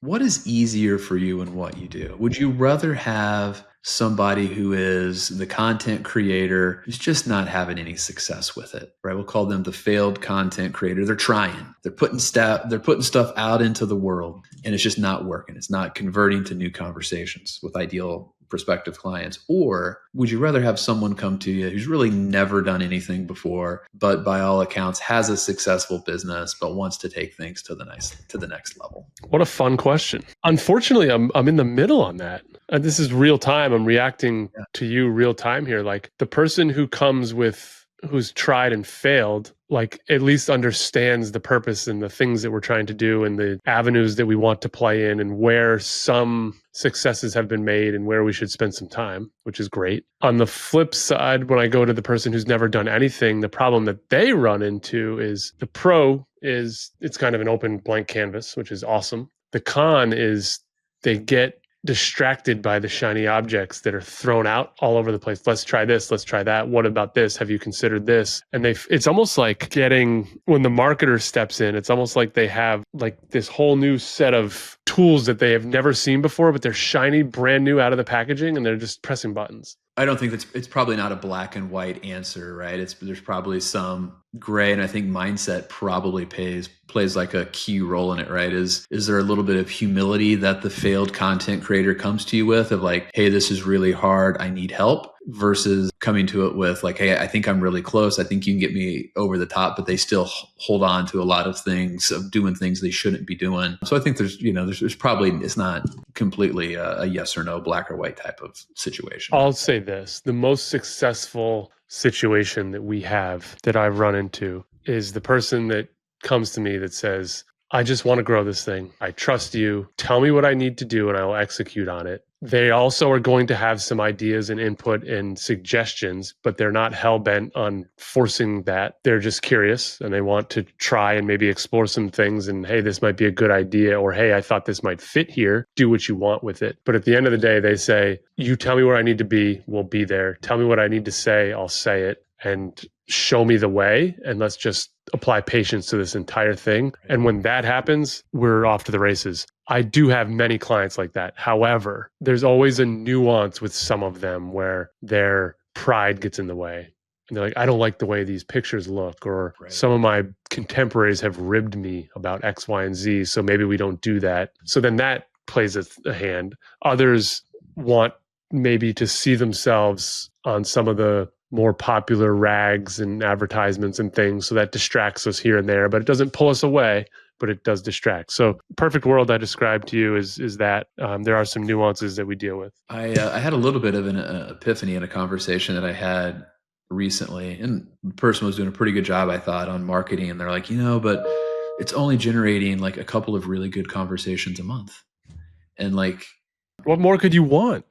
what is easier for you in what you do? Would you rather have somebody who is the content creator who's just not having any success with it, right? We'll call them the failed content creator. They're trying, they're putting stuff out into the world and it's just not working. It's not converting to new conversations with ideal prospective clients. Or would you rather have someone come to you who's really never done anything before, but by all accounts has a successful business, but wants to take things to the next level? What a fun question. Unfortunately, I'm in the middle on that. And this is real time. I'm reacting to you real time here. Like the person who's tried and failed, like at least understands the purpose and the things that we're trying to do and the avenues that we want to play in and where some successes have been made and where we should spend some time, which is great. On the flip side, when I go to the person who's never done anything, the problem that they run into is the pro is it's kind of an open blank canvas, which is awesome. The con is they get distracted by the shiny objects that are thrown out all over the place. Let's try this. Let's try that. What about this? Have you considered this? And it's almost like when the marketer steps in, it's almost like they have like this whole new set of tools that they have never seen before, but they're shiny, brand new out of the packaging and they're just pressing buttons. I don't think it's probably not a black and white answer, right? There's probably some gray, and I think mindset probably plays like a key role in it, right? Is there a little bit of humility that the failed content creator comes to you with of like, hey, this is really hard, I need help, versus coming to it with like, hey, I think I'm really close, I think you can get me over the top, but they still hold on to a lot of things, of doing things they shouldn't be doing. So I think there's probably, it's not completely a yes or no, black or white type of situation. I'll say this, the most successful situation that we have that I've run into is the person that comes to me that says, I just want to grow this thing. I trust you. Tell me what I need to do and I will execute on it. They also are going to have some ideas and input and suggestions, but they're not hell-bent on forcing that. They're just curious and they want to try and maybe explore some things and, hey, this might be a good idea, or, hey, I thought this might fit here. Do what you want with it. But at the end of the day, they say, you tell me where I need to be, we'll be there. Tell me what I need to say, I'll say it. And show me the way, and let's just apply patience to this entire thing. And when that happens, we're off to the races. I do have many clients like that. However, there's always a nuance with some of them where their pride gets in the way. And they're like, I don't like the way these pictures look, or some of my contemporaries have ribbed me about X, Y, and Z, so maybe we don't do that. So then that plays a hand. Others want maybe to see themselves on some of the more popular rags and advertisements and things. So that distracts us here and there, but it doesn't pull us away, but it does distract. So perfect world I described to you is that there are some nuances that we deal with. I had a little bit of an epiphany in a conversation that I had recently, and the person was doing a pretty good job, I thought, on marketing. And they're like, but it's only generating like a couple of really good conversations a month. And like, what more could you want?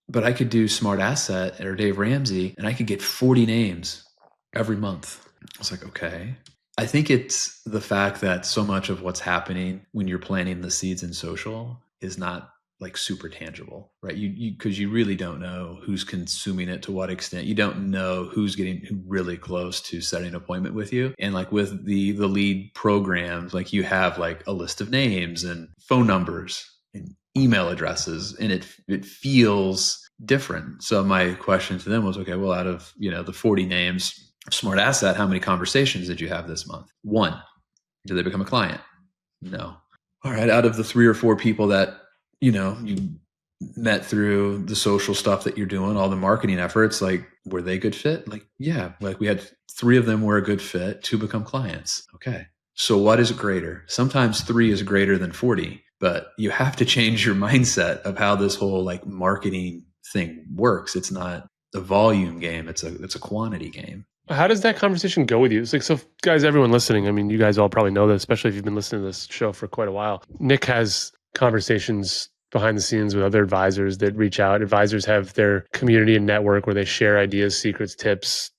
But I could do Smart Asset or Dave Ramsey, and I could get 40 names every month. I was like, okay. I think it's the fact that so much of what's happening when you're planting the seeds in social is not like super tangible, right? Because you really don't know who's consuming it to what extent. You don't know who's getting really close to setting an appointment with you. And like with the lead programs, like you have like a list of names and phone numbers and email addresses, and it feels different. So my question to them was, okay, well, out of the 40 names of Smart Asset, how many conversations did you have this month? 1. Did they become a client? No. All right, out of the 3 or 4 people that you met through the social stuff that you're doing, all the marketing efforts, like, were they a good fit? Like, yeah, like we had 3 of them were a good fit, 2 become clients. Okay. So what is greater? Sometimes 3 is greater than 40. But you have to change your mindset of how this whole like marketing thing works. It's not a volume game. It's a quantity game. How does that conversation go with you? It's like, so guys, everyone listening, I mean, you guys all probably know this, especially if you've been listening to this show for quite a while. Nick has conversations behind the scenes with other advisors that reach out. Advisors have their community and network where they share ideas, secrets, tips,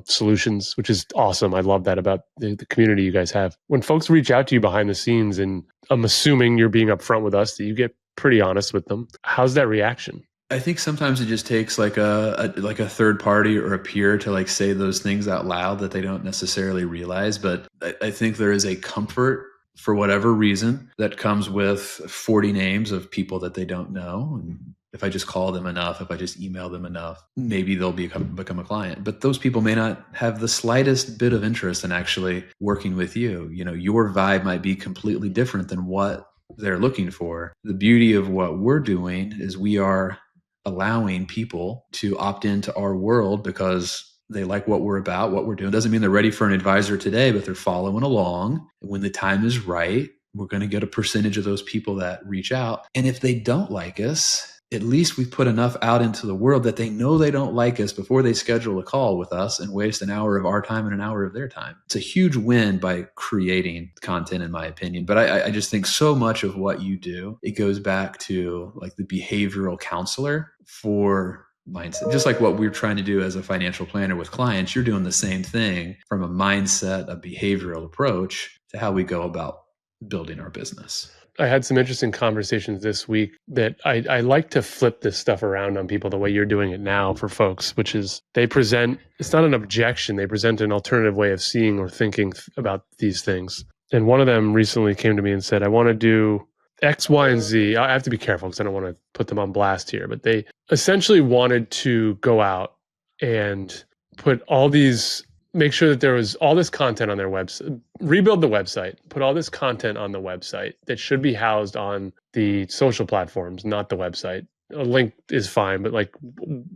solutions, which is awesome. I love that about the community you guys have. When folks reach out to you behind the scenes, and I'm assuming you're being upfront with us, that you get pretty honest with them. How's that reaction? I think sometimes it just takes like a third party or a peer to like say those things out loud that they don't necessarily realize. But I think there is a comfort for whatever reason, that comes with 40 names of people that they don't know. And if I just call them enough, if I just email them enough, maybe they'll become a client. But those people may not have the slightest bit of interest in actually working with you. Your vibe might be completely different than what they're looking for. The beauty of what we're doing is we are allowing people to opt into our world because they like what we're about, what we're doing. Doesn't mean they're ready for an advisor today, but they're following along. When the time is right, we're going to get a percentage of those people that reach out. And if they don't like us, at least we put enough out into the world that they know they don't like us before they schedule a call with us and waste an hour of our time and an hour of their time. It's a huge win by creating content, in my opinion. But I just think so much of what you do, it goes back to like the behavioral counselor for mindset. Just like what we're trying to do as a financial planner with clients, you're doing the same thing from a mindset, a behavioral approach to how we go about building our business. I had some interesting conversations this week that I like to flip this stuff around on people the way you're doing it now for folks, which is they present, it's not an objection, they present an alternative way of seeing or thinking about these things. And one of them recently came to me and said, I want to do X, Y, and Z. I have to be careful because I don't want to put them on blast here, but they essentially wanted to go out and put all these, make sure that there was all this content on their website, rebuild the website, put all this content on the website that should be housed on the social platforms, not the website. A link is fine, but like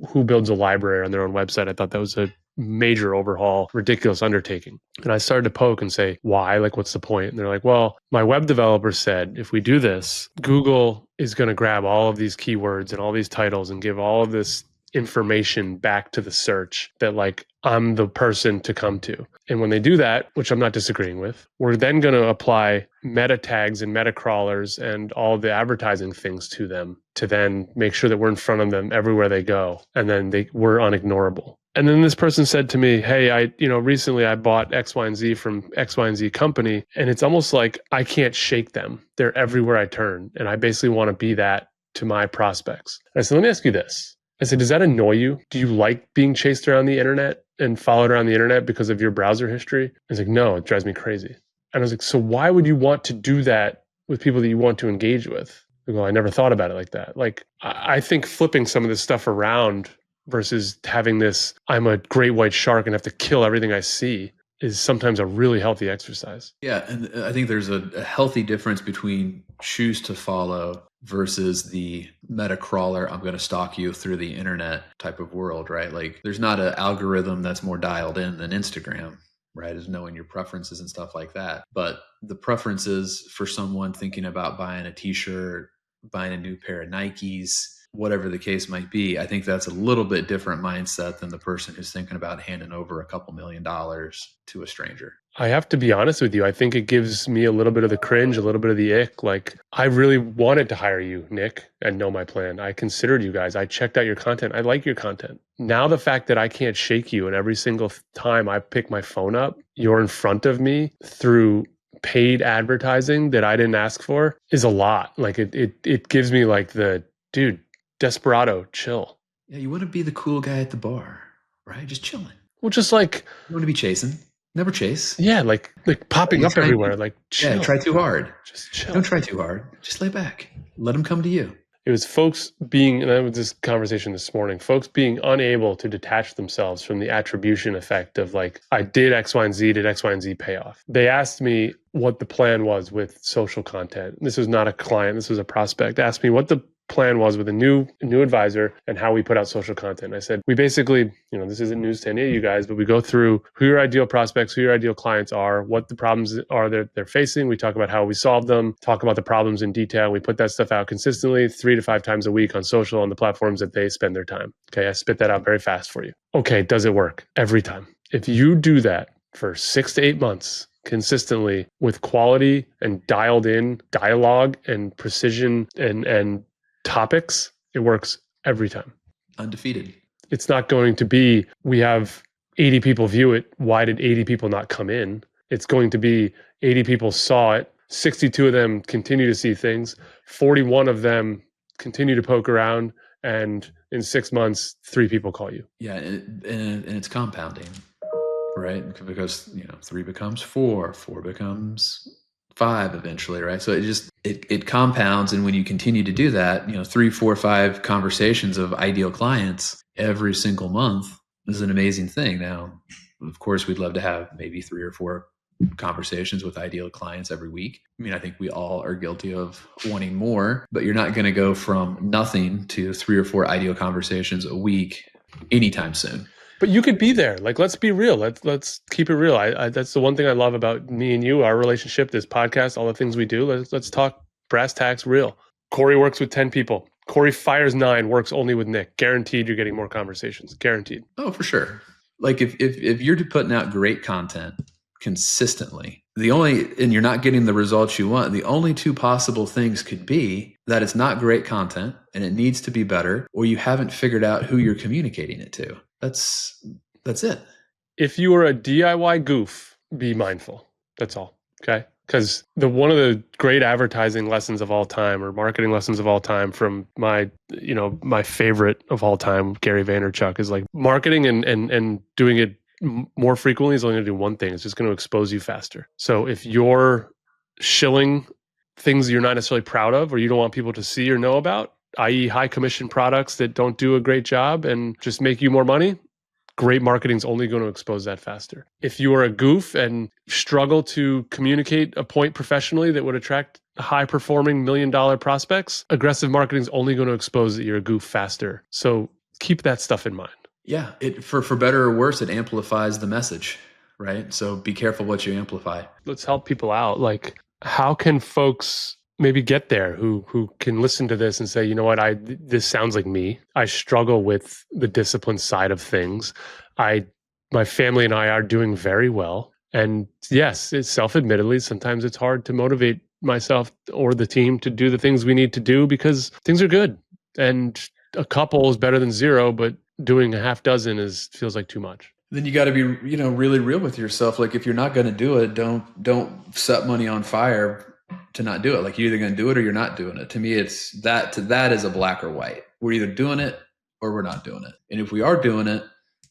who builds a library on their own website? I thought that was a major overhaul, ridiculous undertaking. And I started to poke and say, why? Like, what's the point? And they're like, well, my web developer said, if we do this, Google is going to grab all of these keywords and all these titles and give all of this information back to the search that like I'm the person to come to. And when they do that, which I'm not disagreeing with, we're then going to apply meta tags and meta crawlers and all the advertising things to them to then make sure that we're in front of them everywhere they go. And then we're unignorable. And then this person said to me, hey, recently I bought X, Y, and Z from X, Y, and Z company. And it's almost like I can't shake them. They're everywhere I turn. And I basically want to be that to my prospects. And I said, let me ask you this. I said, does that annoy you? Do you like being chased around the internet and followed around the internet because of your browser history? He's like, no, it drives me crazy. And I was like, so why would you want to do that with people that you want to engage with? Well, I never thought about it like that. Like, I think flipping some of this stuff around versus having this, I'm a great white shark and have to kill everything I see, is sometimes a really healthy exercise. Yeah. And I think there's a healthy difference between choose to follow versus the meta crawler, I'm going to stalk you through the internet type of world, right? Like there's not an algorithm that's more dialed in than Instagram, right? Is knowing your preferences and stuff like that. But the preferences for someone thinking about buying a t-shirt, buying a new pair of Nikes, whatever the case might be, I think that's a little bit different mindset than the person who's thinking about handing over a couple $1 million to a stranger. I have to be honest with you. I think it gives me a little bit of the cringe, a little bit of the ick. Like, I really wanted to hire you, Nick, and know my plan. I considered you guys. I checked out your content. I like your content. Now the fact that I can't shake you and every single time I pick my phone up, you're in front of me through paid advertising that I didn't ask for is a lot. Like it gives me like the, dude, desperado, chill. Yeah, you want to be the cool guy at the bar, right? Just chilling. Well, just like, You want to be chasing. Never chase. yeah, like popping up everywhere. Like, chill. Yeah, try too hard. Just chill. Don't try too hard. Just lay back. Let them come to you. It was folks being, and I had this conversation this morning, folks being unable to detach themselves from the attribution effect of like, I did X, Y, and Z, did X, Y, and Z pay off? They asked me what the plan was with social content. This was not a client, this was a prospect. They asked me what the plan was with a new advisor and how we put out social content. I said, we basically, this isn't news to any of you guys, but we go through who your ideal prospects, who your ideal clients are, what the problems are that they're facing. We talk about how we solve them, talk about the problems in detail. We put that stuff out consistently 3 to 5 times a week on social on the platforms that they spend their time. Okay, I spit that out very fast for you. Okay, does it work? Every time. If you do that for 6 to 8 months, consistently with quality and dialed in dialogue and precision and topics, it works every time. Undefeated. It's not going to be, we have 80 people view it. Why did 80 people not come in? It's going to be 80 people saw it. 62 of them continue to see things. 41 of them continue to poke around. And in 6 months, 3 people call you. Yeah. And it's compounding, right? Because, 3 becomes 4, 4 becomes 5 eventually, right? So it compounds, and when you continue to do that, 3, 4, 5 conversations of ideal clients every single month is an amazing thing. Now, of course, we'd love to have maybe 3 or 4 conversations with ideal clients every week. I mean, I think we all are guilty of wanting more, but you're not going to go from nothing to 3 or 4 ideal conversations a week anytime soon. But you could be there. Like, let's be real. Let's keep it real. I that's the one thing I love about me and you, our relationship, this podcast, all the things we do. Let's talk brass tacks real. Corey works with 10 people. Corey fires 9, works only with Nick. Guaranteed you're getting more conversations. Guaranteed. Oh, for sure. Like if you're putting out great content consistently, and you're not getting the results you want, the only 2 possible things could be that it's not great content and it needs to be better, or you haven't figured out who you're communicating it to. That's it. If you are a DIY goof, be mindful. That's all. Okay. Because one of the great advertising lessons of all time, or marketing lessons of all time, from my favorite of all time, Gary Vaynerchuk, is like marketing and doing it more frequently is only going to do one thing. It's just going to expose you faster. So if you're shilling things you're not necessarily proud of, or you don't want people to see or know about, i.e. high commission products that don't do a great job and just make you more money, great marketing is only going to expose that faster. If you are a goof and struggle to communicate a point professionally that would attract high-performing $1 million prospects, aggressive marketing is only going to expose that you're a goof faster. So keep that stuff in mind. Yeah, for better or worse, it amplifies the message, right? So be careful what you amplify. Let's help people out. Like, how can folks maybe get there who can listen to this and say, you know what, this sounds like me. I struggle with the discipline side of things. My family and I are doing very well. And yes, it's self-admittedly, sometimes it's hard to motivate myself or the team to do the things we need to do because things are good. And a couple is better than 0, but doing a half dozen feels like too much. Then you got to be, really real with yourself. Like, if you're not going to do it, don't set money on fire to not do it. Like, you're either going to do it or you're not doing it. To me, it's that is a black or white. We're either doing it or we're not doing it. And if we are doing it,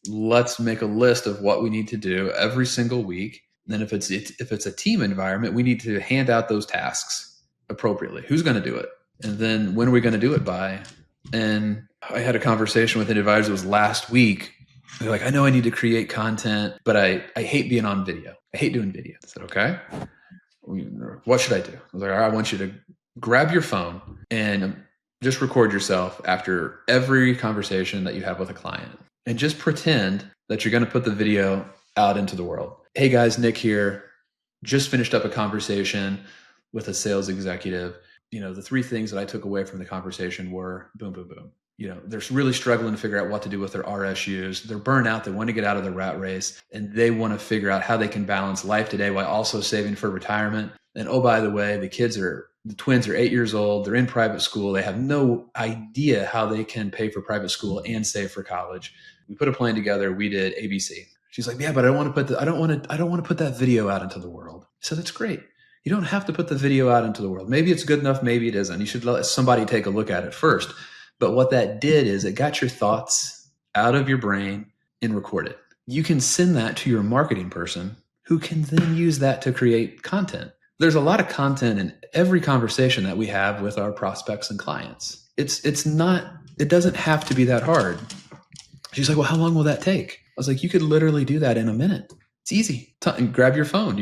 let's make a list of what we need to do every single week. Then if it's a team environment, we need to hand out those tasks appropriately. Who's going to do it? And then when are we going to do it by? And I had a conversation with an advisor. It was last week. They're like, I know I need to create content, but I hate being on video. I hate doing video. I said, okay, what should I do? I was like, all right, I want you to grab your phone and just record yourself after every conversation that you have with a client, and just pretend that you're going to put the video out into the world. Hey guys, Nick here. Just finished up a conversation with a sales executive. The 3 things that I took away from the conversation were boom, boom, boom. They're really struggling to figure out what to do with their RSUs. They're burnt out. They want to get out of the rat race, and they want to figure out how they can balance life today while also saving for retirement. And oh, by the way, the twins are 8 years old. They're in private school. They have no idea how they can pay for private school and save for college. We put a plan together. We did ABC. She's like, yeah, but I don't want to put that video out into the world. So that's great. You don't have to put the video out into the world. Maybe it's good enough. Maybe it isn't. You should let somebody take a look at it first. But what that did is it got your thoughts out of your brain and record it. You can send that to your marketing person, who can then use that to create content. There's a lot of content in every conversation that we have with our prospects and clients. It doesn't have to be that hard. She's like, well, how long will that take? I was like, you could literally do that in a minute. It's easy. Grab your phone.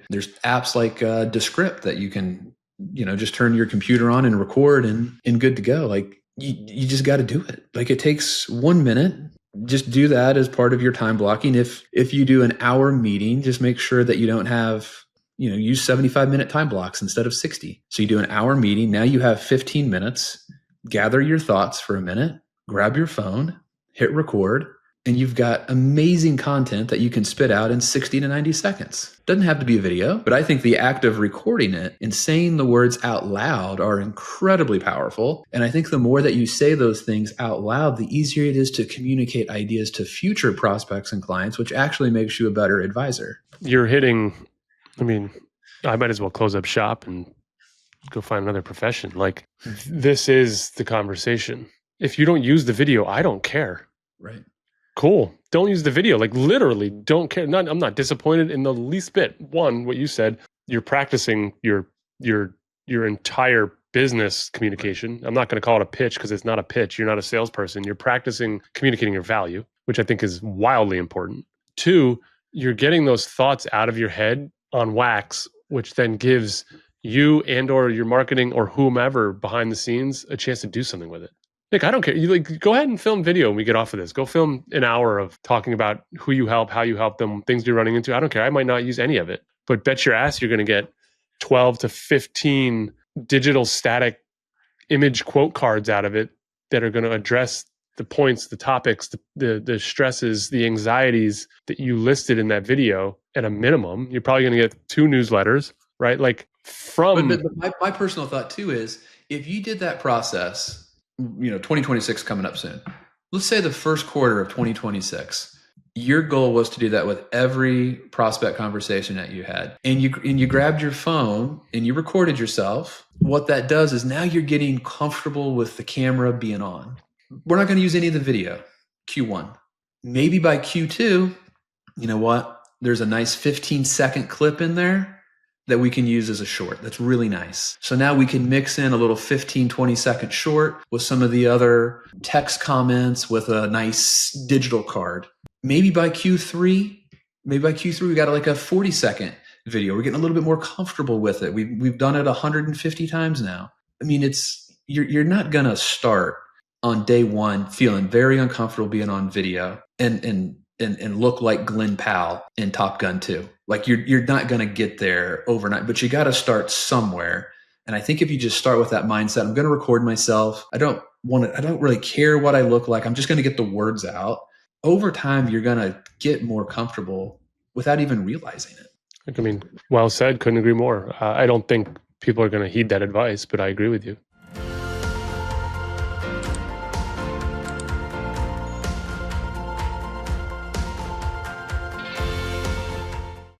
There's apps like Descript that you can, just turn your computer on and record and good to go. Like, you just got to do it. Like, it takes 1 minute. Just do that as part of your time blocking. If you do an hour meeting, just make sure that you don't have, use 75-minute time blocks instead of 60. So you do an hour meeting. Now you have 15 minutes. Gather your thoughts for a minute. Grab your phone, hit record, and you've got amazing content that you can spit out in 60 to 90 seconds. Doesn't have to be a video, but I think the act of recording it and saying the words out loud are incredibly powerful. And I think the more that you say those things out loud, the easier it is to communicate ideas to future prospects and clients, which actually makes you a better advisor. You're hitting, I might as well close up shop and go find another profession. Like, this is the conversation. If you don't use the video, I don't care. Right. Cool. Don't use the video. Like, literally don't care. I'm not disappointed in the least bit. One, what you said, you're practicing your entire business communication. I'm not going to call it a pitch because it's not a pitch. You're not a salesperson. You're practicing communicating your value, which I think is wildly important. Two, you're getting those thoughts out of your head on wax, which then gives you and or your marketing or whomever behind the scenes a chance to do something with it. Like, I don't care. You like go ahead and film video when we get off of this. Go film an hour of talking about who you help, how you help them, things you're running into. I don't care. I might not use any of it, but bet your ass you're going to get 12 to 15 digital static image quote cards out of it that are going to address the points, the topics, the stresses, the anxieties that you listed in that video at a minimum. You're probably going to get 2 newsletters, right? Like But my personal thought too is if you did that process, 2026 coming up soon. Let's say the first quarter of 2026, your goal was to do that with every prospect conversation that you had, and you grabbed your phone and you recorded yourself. What that does is now you're getting comfortable with the camera being on. We're not going to use any of the video. Q1, maybe by Q2, you know what? There's a nice 15-second clip in there that we can use as a short. That's really nice. So now we can mix in a little 15, 20-second short with some of the other text comments with a nice digital card. Maybe by Q3, we got like a 40-second video. We're getting a little bit more comfortable with it. We've done it 150 times now. I mean, you're not going to start on day one feeling very uncomfortable being on video and look like Glenn Powell in Top Gun 2. Like you're not going to get there overnight, but you got to start somewhere. And I think if you just start with that mindset, I'm going to record myself. I don't really care what I look like. I'm just going to get the words out. Over time, you're going to get more comfortable without even realizing it. I mean, well said. Couldn't agree more. I don't think people are going to heed that advice, but I agree with you.